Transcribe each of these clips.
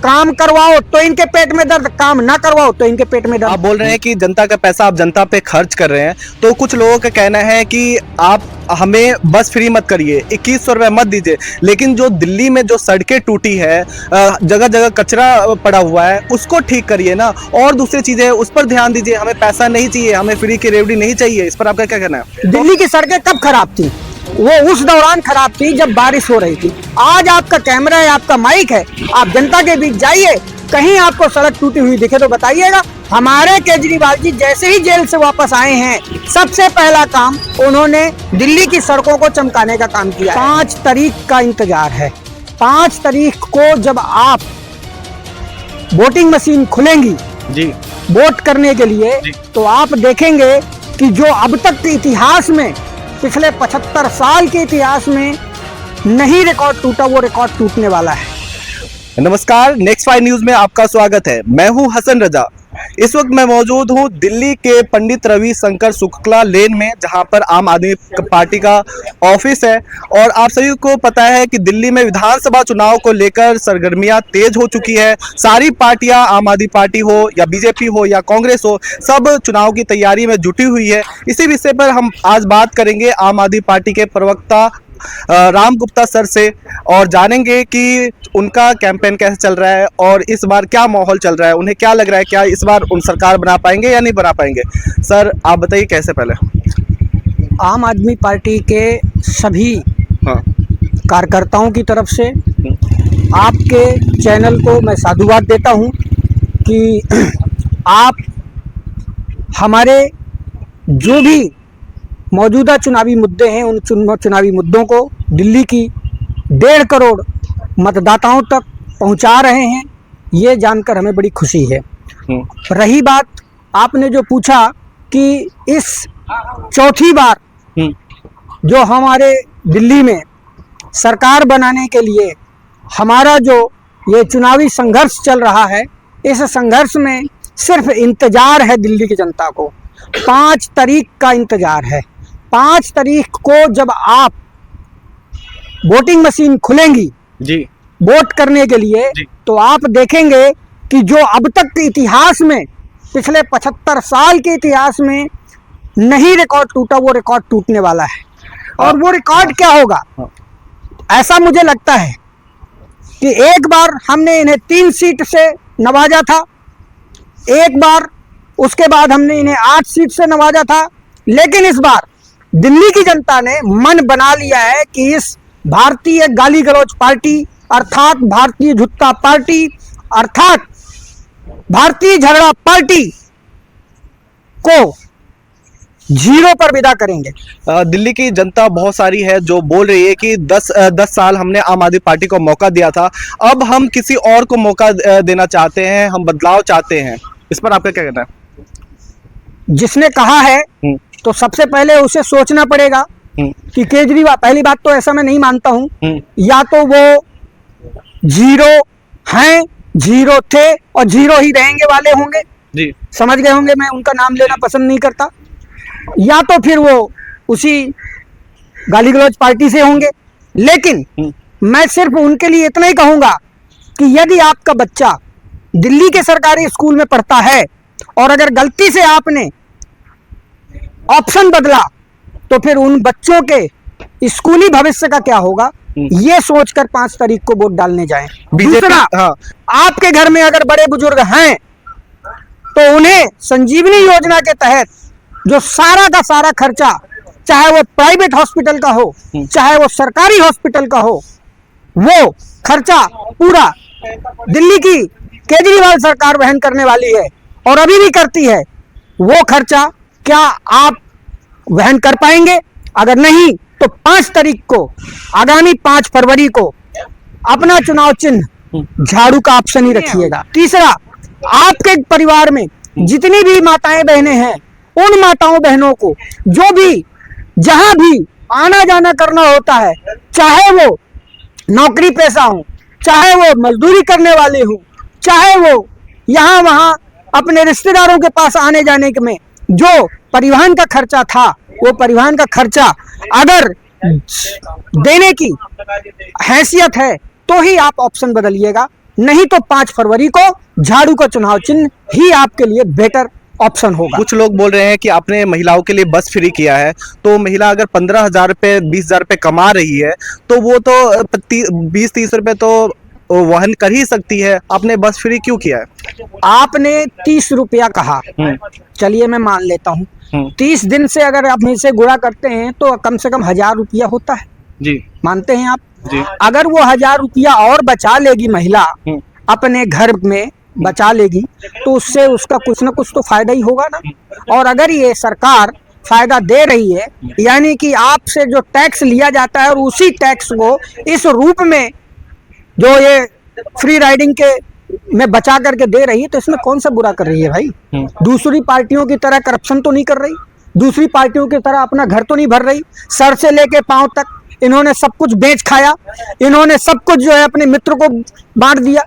काम करवाओ तो इनके पेट में दर्द, काम ना करवाओ तो इनके पेट में दर्द। आप बोल रहे हैं कि जनता का पैसा आप जनता पे खर्च कर रहे हैं, तो कुछ लोगों का कहना है कि आप हमें बस फ्री मत करिए, 2100 रुपये मत दीजिए, लेकिन जो दिल्ली में जो सड़कें टूटी है, जगह जगह कचरा पड़ा हुआ है, उसको ठीक करिए ना, और दूसरी चीजें उस पर ध्यान दीजिए। हमें पैसा नहीं चाहिए, हमें फ्री की रेवड़ी नहीं चाहिए। इस पर आपका क्या कहना है? दिल्ली की सड़कें कब खराब थी? वो उस दौरान खराब थी जब बारिश हो रही थी। आज आपका कैमरा है, आपका माइक है, आप जनता के बीच जाइए, कहीं आपको सड़क टूटी हुई दिखे तो बताइएगा। हमारे केजरीवाल जी जैसे ही जेल से वापस आए हैं, सबसे पहला काम उन्होंने दिल्ली की सड़कों को चमकाने का काम किया। 5 तारीख का इंतजार है। 5 तारीख को जब आप वोटिंग मशीन खुलेंगी जी वोट करने के लिए, तो आप देखेंगे कि जो अब तक के इतिहास में, पिछले 75 साल के इतिहास में नहीं रिकॉर्ड टूटा, वो रिकॉर्ड टूटने वाला है। नमस्कार, नेक्स्ट 5 न्यूज में आपका स्वागत है। मैं हूं हसन रजा। इस वक्त मैं मौजूद हूं दिल्ली के पंडित रविशंकर शुक्ला लेन में, जहां पर आम आदमी पार्टी का ऑफिस है। और आप सभी को पता है कि दिल्ली में विधानसभा चुनाव को लेकर सरगर्मियां तेज हो चुकी है। सारी पार्टियां, आम आदमी पार्टी हो या बीजेपी हो या कांग्रेस हो, सब चुनाव की तैयारी में जुटी हुई है। इसी विषय पर हम आज बात करेंगे आम आदमी पार्टी के प्रवक्ता राम गुप्ता सर से, और जानेंगे कि उनका कैंपेन कैसे चल रहा है और इस बार क्या माहौल चल रहा है, उन्हें क्या लग रहा है, क्या इस बार उन सरकार बना पाएंगे या नहीं बना पाएंगे। सर आप बताइए कैसे। पहले आम आदमी पार्टी के सभी कार्यकर्ताओं की तरफ से आपके चैनल को मैं साधुवाद देता हूं कि आप हमारे जो भी मौजूदा चुनावी मुद्दे हैं, उन चुनावी मुद्दों को दिल्ली की 1.5 करोड़ मतदाताओं तक पहुंचा रहे हैं। ये जानकर हमें बड़ी खुशी है। रही बात आपने जो पूछा कि इस चौथी बार जो हमारे दिल्ली में सरकार बनाने के लिए हमारा जो ये चुनावी संघर्ष चल रहा है, इस संघर्ष में सिर्फ इंतजार है दिल्ली की जनता को। 5 तारीख का इंतजार है। 5 तारीख को जब आप वोटिंग मशीन खुलेंगी जी वोट करने के लिए, तो आप देखेंगे कि जो अब तक के इतिहास में, पिछले 75 साल के इतिहास में नहीं रिकॉर्ड टूटा, वो रिकॉर्ड टूटने वाला है। और वो रिकॉर्ड क्या होगा? ऐसा मुझे लगता है कि एक बार हमने इन्हें 3 सीट से नवाजा था, एक बार उसके बाद हमने इन्हें 8 सीट से नवाजा था, लेकिन इस बार दिल्ली की जनता ने मन बना लिया है कि इस भारतीय गाली गलौज पार्टी, अर्थात भारतीय झुट्टा पार्टी, अर्थात भारतीय झगड़ा पार्टी को 0 पर विदा करेंगे। दिल्ली की जनता बहुत सारी है जो बोल रही है कि 10 साल हमने आम आदमी पार्टी को मौका दिया था, अब हम किसी और को मौका देना चाहते हैं, हम बदलाव चाहते हैं। इस पर आपका क्या कहना है? जिसने कहा है तो सबसे पहले उसे सोचना पड़ेगा कि केजरीवाल, पहली बात तो ऐसा मैं नहीं मानता हूं, या तो वो 0 हैं, 0 थे और 0 ही रहेंगे वाले होंगे जी, समझ गए होंगे, मैं उनका नाम लेना पसंद नहीं करता, या तो फिर वो उसी गाली गलौज पार्टी से होंगे। लेकिन मैं सिर्फ उनके लिए इतना ही कहूंगा कि यदि आपका बच्चा दिल्ली के सरकारी स्कूल में पढ़ता है और अगर गलती से आपने ऑप्शन बदला, तो फिर उन बच्चों के स्कूली भविष्य का क्या होगा, ये सोचकर 5 तारीख को वोट डालने जाएं। दूसरा, आपके घर में अगर बड़े बुजुर्ग हैं तो उन्हें संजीवनी योजना के तहत जो सारा का सारा खर्चा, चाहे वो प्राइवेट हॉस्पिटल का हो चाहे वो सरकारी हॉस्पिटल का हो, वो खर्चा पूरा दिल्ली की केजरीवाल सरकार वहन करने वाली है और अभी भी करती है। वो खर्चा क्या आप वहन कर पाएंगे? अगर नहीं तो 5 तारीख को, आगामी 5 फरवरी को अपना चुनाव चिन्ह झाड़ू का ऑप्शन ही रखिएगा। तीसरा, आपके परिवार में जितनी भी माताएं बहनें हैं, उन माताओं बहनों को जो भी जहां भी आना जाना करना होता है, चाहे वो नौकरी पेशा हो, चाहे वो मजदूरी करने वाले हो, चाहे वो यहाँ वहाँ अपने रिश्तेदारों के पास आने जाने में जो परिवहन का खर्चा था, वो परिवहन का खर्चा अगर देने की हैसियत है तो ही आप ऑप्शन बदलिएगा। नहीं तो 5 फरवरी को झाड़ू का चुनाव चिन्ह ही आपके लिए बेटर ऑप्शन होगा। कुछ लोग बोल रहे हैं कि आपने महिलाओं के लिए बस फ्री किया है, तो महिला अगर 15,000 रुपये 20,000 रुपये कमा रही है तो वो तो 20-30 रुपये तो वहन कर ही सकती है। आपने बस फ्री क्यों किया है? आपने 30 रुपया कहा, चलिए मैं मान लेता हूँ 30 दिन से अगर आप इसे गुणा करते हैं तो कम से कम 1000 रुपया होता है जी, मानते हैं आप जी। अगर वो 1000 रुपया और बचा लेगी महिला अपने घर में बचा लेगी तो उससे उसका कुछ ना कुछ तो फायदा ही होगा ना। और अगर ये सरकार फायदा दे रही है यानी कि आपसे जो टैक्स लिया जाता है और उसी टैक्स को इस रूप में जो ये फ्री राइडिंग के में बचा करके दे रही है तो इसमें कौन सा बुरा कर रही है भाई? दूसरी पार्टियों की तरह करप्शन तो नहीं कर रही, दूसरी पार्टियों की तरह अपना घर तो नहीं भर रही। सर से लेके पांव तक इन्होंने सब कुछ बेच खाया, इन्होंने सब कुछ जो है अपने मित्र को बांट दिया।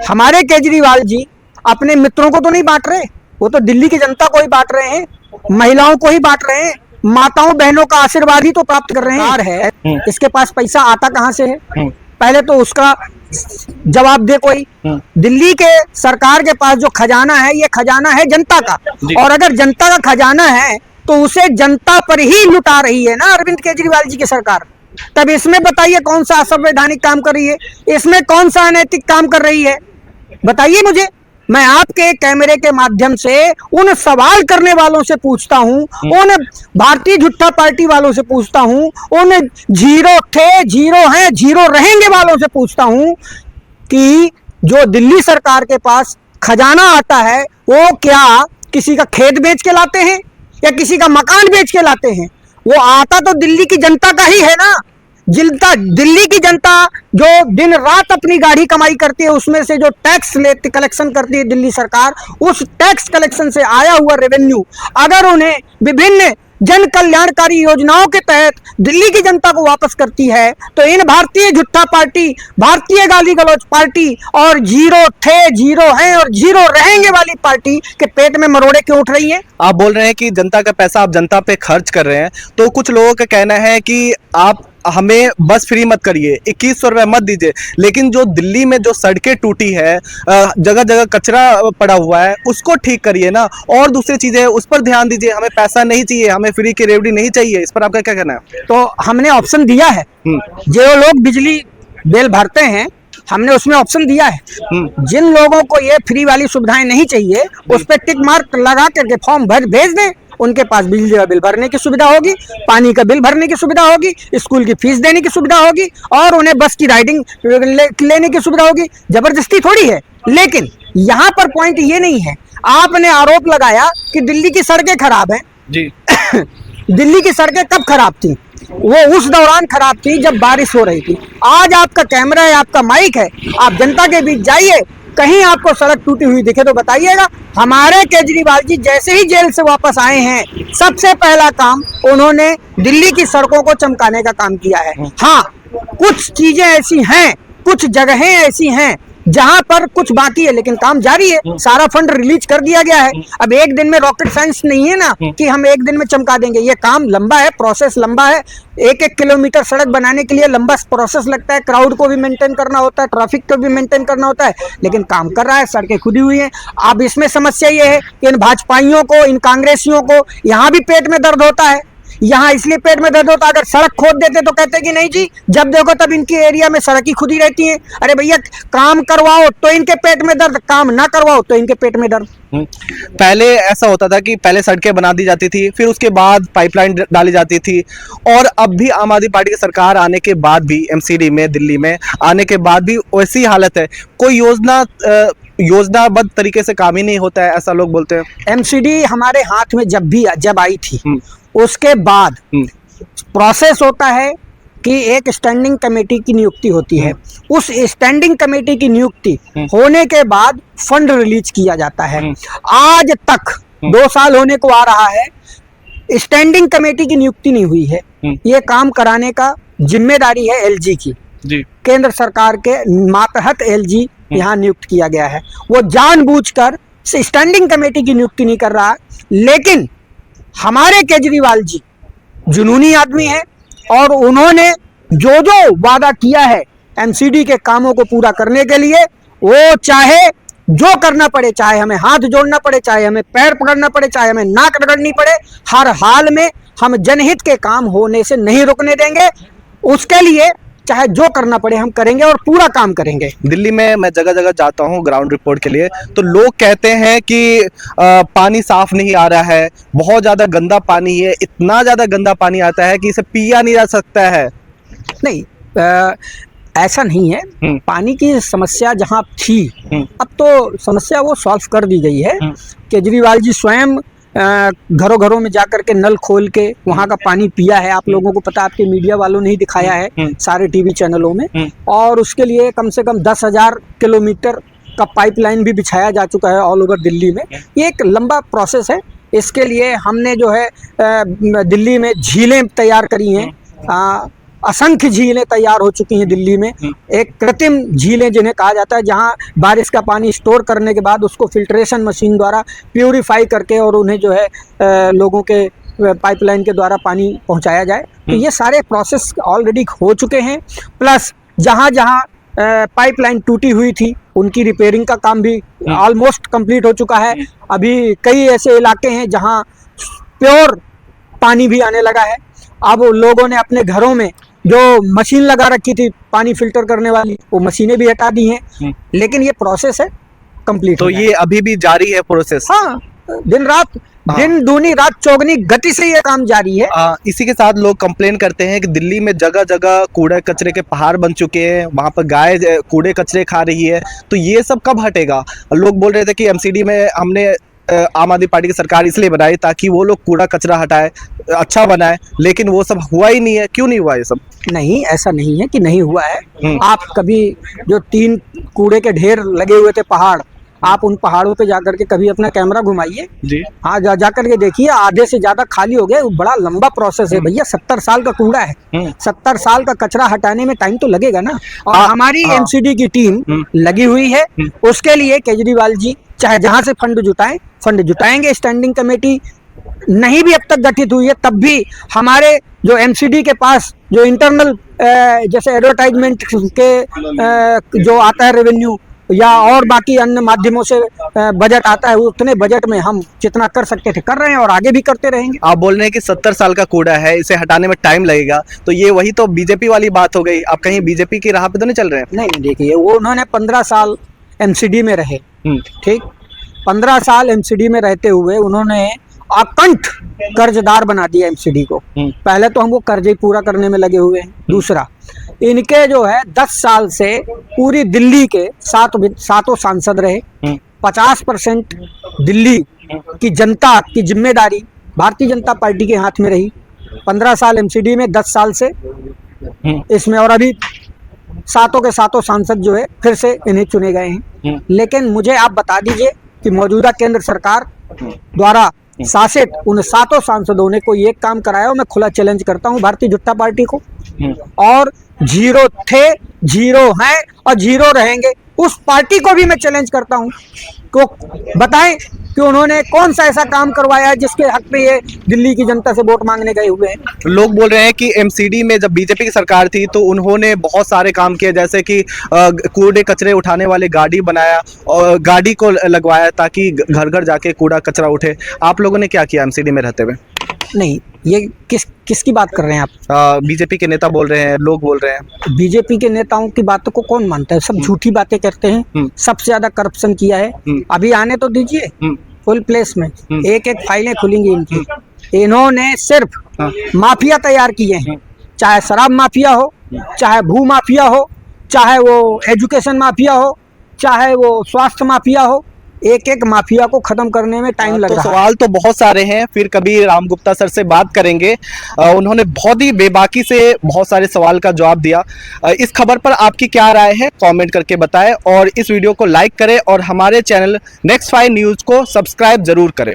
हमारे केजरीवाल जी अपने मित्रों को तो नहीं बांट रहे, वो तो दिल्ली की जनता को ही बांट रहे हैं, महिलाओं को ही बांट रहे हैं, माताओं बहनों का आशीर्वाद ही तो प्राप्त कर रहे हैं। इसके पास पैसा आता कहाँ से है? पहले तो उसका जवाब दे कोई। दिल्ली के सरकार के पास जो खजाना है ये खजाना है जनता का, और अगर जनता का खजाना है तो उसे जनता पर ही लुटा रही है ना अरविंद केजरीवाल जी की सरकार। तब इसमें बताइए कौन सा असंवैधानिक काम कर रही है, इसमें कौन सा अनैतिक काम कर रही है, बताइए मुझे। मैं आपके कैमरे के माध्यम से उन सवाल करने वालों से पूछता हूं, उन भारतीय जनता पार्टी वालों से पूछता हूं, उन जीरो थे जीरो हैं जीरो रहेंगे वालों से पूछता हूं कि जो दिल्ली सरकार के पास खजाना आता है वो क्या किसी का खेत बेच के लाते हैं या किसी का मकान बेच के लाते हैं? वो आता तो दिल्ली की जनता का ही है ना। दिल्ली की जनता जो दिन रात अपनी गाढ़ी कमाई करती है उसमें से जो टैक्स लेती कलेक्शन करती है दिल्ली सरकार, उस टैक्स कलेक्शन से आया हुआ रेवेन्यू अगर उन्हें विभिन्न जन कल्याणकारी योजनाओं के तहत दिल्ली की जनता को वापस करती है तो इन भारतीय जनता पार्टी, भारतीय गाली गलौज पार्टी और जीरो थे जीरो हैं और जीरो रहेंगे वाली पार्टी के पेट में मरोड़े क्यों उठ रही है? आप बोल रहे हैं कि जनता का पैसा आप जनता पे खर्च कर रहे हैं, तो कुछ लोगों का कहना है कि आप हमें बस फ्री मत करिए, 2100 रुपये मत दीजिए, लेकिन जो दिल्ली में जो सड़कें टूटी है, जगह जगह कचरा पड़ा हुआ है, उसको ठीक करिए ना, और दूसरी चीजें उस पर ध्यान दीजिए। हमें पैसा नहीं चाहिए, हमें फ्री की रेवड़ी नहीं चाहिए। इस पर आपका क्या कहना है? तो हमने ऑप्शन दिया है, जो लोग बिजली बिल भरते हैं हमने उसमें ऑप्शन दिया है, जिन लोगों को ये फ्री वाली सुविधाएं नहीं चाहिए उस पर टिक मार्क लगा करके फॉर्म भेज दें, उनके पास बिजली का बिल भरने की सुविधा होगी, पानी का बिल भरने की सुविधा होगी, स्कूल की फीस देने की सुविधा होगी और उन्हें बस की राइडिंग लेने की सुविधा होगी। जबरदस्ती थोड़ी है। लेकिन यहाँ पर पॉइंट ये नहीं है, आपने आरोप लगाया कि दिल्ली की सड़कें खराब हैं जी। दिल्ली की सड़कें कब खराब थी? वो उस दौरान खराब थी जब बारिश हो रही थी। आज आपका कैमरा है, आपका माइक है, आप जनता के बीच जाइए, कहीं आपको सड़क टूटी हुई दिखे तो बताइएगा। हमारे केजरीवाल जी जैसे ही जेल से वापस आए हैं सबसे पहला काम उन्होंने दिल्ली की सड़कों को चमकाने का काम किया है। हाँ, कुछ चीजें ऐसी हैं, कुछ जगहें ऐसी हैं जहां पर कुछ बाकी है, लेकिन काम जारी है। सारा फंड रिलीज कर दिया गया है। अब एक दिन में रॉकेट साइंस नहीं है ना कि हम एक दिन में चमका देंगे। ये काम लंबा है, प्रोसेस लंबा है। 1-1 किलोमीटर सड़क बनाने के लिए लंबा प्रोसेस लगता है, क्राउड को भी मेंटेन करना होता है, ट्रैफिक को भी मेंटेन करना होता है, लेकिन काम कर रहा है, सड़कें खुदी हुई हैं। अब इसमें समस्या ये है कि इन भाजपाइयों को, इन कांग्रेसियों को यहाँ भी पेट में दर्द होता है। यहाँ इसलिए पेट में दर्द होता, अगर सड़क खोद देते तो कहते कि नहीं जी, जब देखो तब इनके एरिया में सड़क ही खुदी रहती है। अरे भैया, काम करवाओ तो इनके पेट में दर्द, काम ना करवाओ तो इनके पेट में दर्द। पहले ऐसा होता था कि पहले सड़कें बना दी जाती थी, फिर उसके बाद पाइपलाइन डाली जाती थी, और अब भी आम आदमी पार्टी की सरकार आने के बाद भी एमसीडी में, दिल्ली में आने के बाद भी वैसी हालत है। कोई योजनाबद्ध तरीके से काम ही नहीं होता है, ऐसा लोग बोलते हैं। एमसीडी हमारे हाथ में जब आई थी उसके बाद प्रोसेस होता है कि एक स्टैंडिंग कमेटी की नियुक्ति होती है। उस स्टैंडिंग कमेटी की नियुक्ति होने के बाद फंड रिलीज किया जाता है। आज तक 2 साल होने को आ रहा है, स्टैंडिंग कमेटी की नियुक्ति नहीं हुई है। ये काम कराने का जिम्मेदारी है एलजी की जी। केंद्र सरकार के मातहत एलजी यहाँ नियुक्त किया गया है। वो जानबूझकर स्टैंडिंग कमेटी की नियुक्ति नहीं कर रहा है। लेकिन हमारे केजरीवाल जी जुनूनी आदमी हैं और उन्होंने जो वादा किया है एमसीडी के कामों को पूरा करने के लिए, वो चाहे जो करना पड़े, चाहे हमें हाथ जोड़ना पड़े, चाहे हमें पैर पकड़ना पड़े, चाहे हमें नाक रगड़नी पड़े, हर हाल में हम जनहित के काम होने से नहीं रुकने देंगे। उसके लिए चाहे जो करना पड़े हम करेंगे और पूरा काम करेंगे। दिल्ली में मैं जगह जगह जाता हूँ ग्राउंड रिपोर्ट के लिए, तो लोग कहते हैं कि पानी साफ नहीं आ रहा है, बहुत ज़्यादा गंदा पानी है, इतना ज़्यादा गंदा पानी आता है कि इसे पिया नहीं जा सकता है। नहीं, ऐसा नहीं है। पानी की समस्या जहाँ थी, अब तो समस्या वो सॉल्व कर दी गई है। केजरीवाल जी स्वयं घरों घरों में जाकर के नल खोल के वहाँ का पानी पिया है। आप लोगों को पता, आपके मीडिया वालों ने ही दिखाया है सारे टीवी चैनलों में। और उसके लिए कम से कम 10,000 किलोमीटर का पाइपलाइन भी बिछाया जा चुका है ऑल ओवर दिल्ली में। ये एक लंबा प्रोसेस है। इसके लिए हमने जो है दिल्ली में झीलें तैयार करी हैं। असंख्य झीलें तैयार हो चुकी हैं दिल्ली में। एक कृत्रिम झीलें जिन्हें कहा जाता है, जहां बारिश का पानी स्टोर करने के बाद उसको फिल्ट्रेशन मशीन द्वारा प्यूरिफाई करके और उन्हें जो है लोगों के पाइपलाइन के द्वारा पानी पहुंचाया जाए। तो ये सारे प्रोसेस ऑलरेडी हो चुके हैं। प्लस जहां जहां पाइपलाइन टूटी हुई थी उनकी रिपेयरिंग का काम भी ऑलमोस्ट कंप्लीट हो चुका है। अभी कई ऐसे इलाके हैं जहां प्योर पानी भी आने लगा है। अब लोगों ने अपने घरों में जो मशीन लगा रखी थी पानी फिल्टर करने वाली, वो मशीनें भी हटा दी हैं। लेकिन ये प्रोसेस है कंप्लीट। तो ये अभी भी जारी है प्रोसेस? हाँ, दिन रात, दिन दूनी रात चौगनी गति से ये काम जारी है। इसी के साथ लोग कंप्लेन करते हैं कि दिल्ली में जगह जगह कूड़े कचरे के पहाड़ बन चुके हैं, वहाँ पर गाय कूड़े कचरे खा रही है। तो ये सब कब हटेगा? लोग बोल रहे थे कि एमसीडी में हमने आम आदमी पार्टी की सरकार इसलिए बनाई ताकि वो लोग कूड़ा कचरा हटाए, अच्छा बनाए, लेकिन वो सब हुआ ही नहीं है। क्यों नहीं हुआ ये सब? नहीं, ऐसा नहीं है कि नहीं हुआ है। आप कभी जो 3 कूड़े के ढेर लगे हुए थे पहाड़, आप उन पहाड़ों पे जाकर के कभी अपना कैमरा घुमाइए जी। हाँ, जाकर के देखिए, आधे से ज्यादा खाली हो गए। बड़ा लंबा प्रोसेस है भैया। 70 साल का कूड़ा है, 70 साल का कचरा हटाने में टाइम तो लगेगा ना। और हमारी एमसीडी की टीम लगी हुई है। उसके लिए केजरीवाल जी चाहे जहां से फंड जुटाएंगे। स्टैंडिंग कमेटी नहीं भी अब तक गठित हुई है, तब भी हमारे जो एमसीडी के पास जो इंटरनल जैसे एडवर्टाइजमेंट के जो आता है रेवेन्यू या और बाकी अन्य माध्यमों से बजट आता है, उतने बजट में हम जितना कर सकते थे कर रहे हैं और आगे भी करते रहेंगे। आप बोल रहे हैं कि 70 साल का कूड़ा है, इसे हटाने में टाइम लगेगा, तो ये वही तो बीजेपी वाली बात हो गई। आप कहीं बीजेपी की राह पे तो नहीं चल रहे हैं? नहीं, देखिए, वो उन्होंने 15 साल एमसीडी में रहे, ठीक, 15 साल एमसीडी में रहते हुए उन्होंने अकंठ कर्जदार बना दिया एमसीडी को। पहले तो हम वो कर्ज ही पूरा करने में लगे हुए हैं। दूसरा, इनके जो है 10 साल से पूरी दिल्ली के सातों सांसद रहे। 50% दिल्ली की जनता की जिम्मेदारी भारतीय जनता पार्टी के हाथ में रही। 15 साल एमसीडी में, 10 साल से इसमें, और अभी सातों के सातों सांसद जो है फिर से इन्हें चुने गए हैं। लेकिन मुझे आप बता दीजिए कि मौजूदा केंद्र सरकार द्वारा शासित उन सातों सांसदों ने कोई एक काम कराया हो? मैं खुला चैलेंज करता हूं भारतीय जनता पार्टी को। और 0 थे, 0 हैं और 0 रहेंगे। उस पार्टी को भी मैं चैलेंज करता हूं को बताएं कि उन्होंने कौन सा ऐसा काम करवाया है जिसके हक पे ये दिल्ली की जनता से वोट मांगने गए हुए हैं। लोग बोल रहे हैं कि एमसीडी में जब बीजेपी की सरकार थी तो उन्होंने बहुत सारे काम किए, जैसे कि कूड़े कचरे उठाने वाले गाड़ी बनाया और गाड़ी को लगवाया ताकि घर घर जाके कूड़ा कचरा उठे। आप लोगों ने क्या किया एमसीडी में रहते हुए? नहीं, ये किसकी बात कर रहे हैं आप? बीजेपी के नेता बोल रहे हैं, लोग बोल रहे हैं। बीजेपी के नेताओं की बातों को कौन मानता है? सब झूठी बातें करते हैं। सबसे ज्यादा करप्शन किया है। अभी आने तो दीजिए फुल प्लेस में, एक एक फाइलें खुलेंगी इनकी। इन्होंने सिर्फ माफिया तैयार किए हैं, चाहे शराब माफिया हो, चाहे भू माफिया हो, चाहे वो एजुकेशन माफिया हो, चाहे वो स्वास्थ्य माफिया हो। एक एक माफिया को खत्म करने में टाइम लग रहा है। सवाल तो बहुत सारे हैं, फिर कभी राम गुप्ता सर से बात करेंगे। उन्होंने बहुत ही बेबाकी से बहुत सारे सवाल का जवाब दिया। इस खबर पर आपकी क्या राय है कमेंट करके बताएं और इस वीडियो को लाइक करें और हमारे चैनल नेक्स्ट 5 न्यूज़ को सब्सक्राइब जरूर करें।